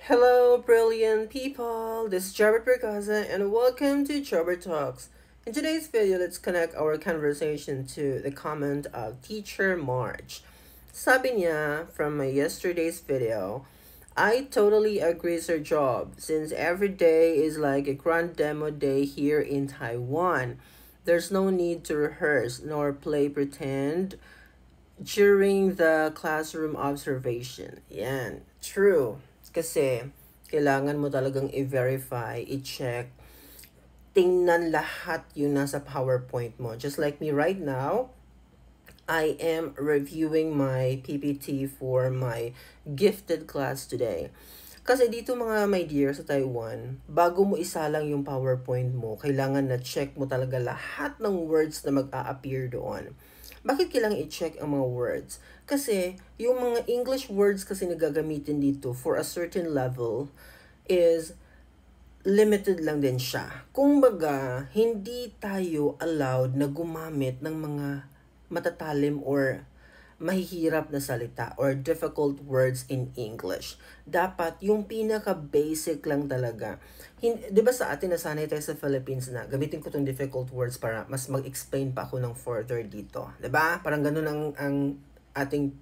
Hello, brilliant people. This is Jobert Percaza, and welcome to Jobert Talks. In today's video, let's connect our conversation to the comment of Teacher March. Sabi niya from my yesterday's video, I totally agree, Sir Job, since every day is like a grand demo day here in Taiwan. There's no need to rehearse nor play pretend during the classroom observation. Yan. True. Kasi, kailangan mo talagang i-verify, i-check, tingnan lahat yung nasa PowerPoint mo. Just like me right now, I am reviewing my PPT for my gifted class today. Kasi dito mga my dear sa Taiwan, bago mo isalang yung PowerPoint mo, kailangan na check mo talaga lahat ng words na mag-a-appear doon. Bakit kailangan i-check ang mga words? Kasi yung mga English words kasi na gagamitin dito for a certain level is limited lang din siya. Kung baga, hindi tayo allowed na gumamit ng mga matatalim or mahihirap na salita or difficult words in English. Dapat yung pinaka-basic lang talaga. 'Di ba sa atin nasanay tayo sa Philippines na gamitin ko tong difficult words para mas mag-explain pa ako ng further dito. 'Di ba? Parang ganun ang ating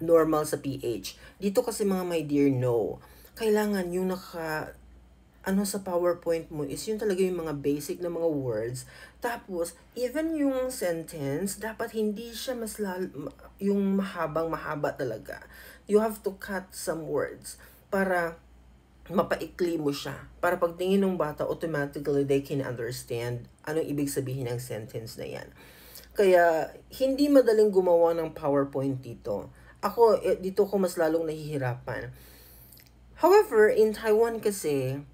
normal sa PH. Dito kasi mga my dear, no. Kailangan yung sa PowerPoint mo is yun talaga yung mga basic na mga words. Tapos, even yung sentence, dapat hindi siya yung mahaba talaga. You have to cut some words para mapaikli mo siya. Para pagtingin ng bata, automatically they can understand anong ibig sabihin ng sentence na yan. Kaya, hindi madaling gumawa ng PowerPoint dito. Ako, dito ko mas lalong nahihirapan. However, in Taiwan kasi,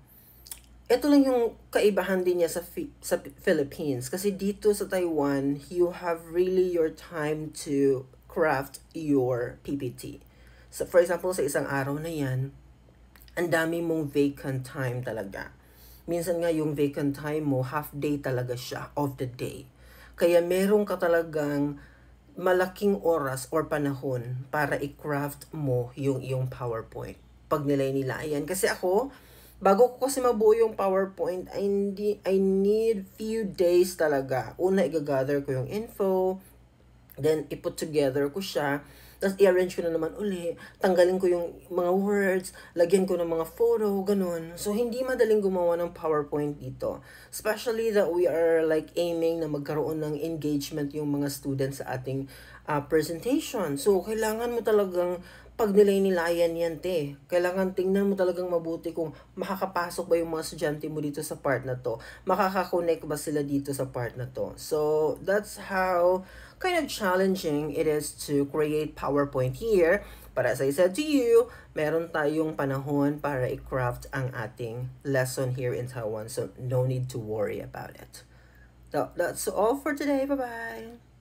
ito lang yung kaibahan din niya sa Philippines. Kasi dito sa Taiwan, you have really your time to craft your PPT. So, for example, sa isang araw na yan, ang dami mong vacant time talaga. Minsan nga yung vacant time mo, half day talaga siya of the day. Kaya meron ka talagang malaking oras or panahon para i-craft mo yung iyong PowerPoint. Pag nilay-nilayan. Kasi ako, bago ko kasi mabuo yung PowerPoint, I need few days talaga. Una, i-gather ko yung info, then i-put together ko siya, tapos i-arrange ko na naman uli, tanggalin ko yung mga words, lagyan ko ng mga photo, ganun. So, hindi madaling gumawa ng PowerPoint dito. Especially that we are like aiming na magkaroon ng engagement yung mga students sa ating presentation. So, kailangan mo talagang pag nilay-nilayan yan, te. Kailangan tingnan mo talagang mabuti kung makakapasok ba yung mga estudyante mo dito sa part na to. Makakakonect ba sila dito sa part na to. So, that's how kind of challenging it is to create PowerPoint here. But as I said to you, meron tayong panahon para i-craft ang ating lesson here in Taiwan. So, no need to worry about it. So, that's all for today. Bye-bye!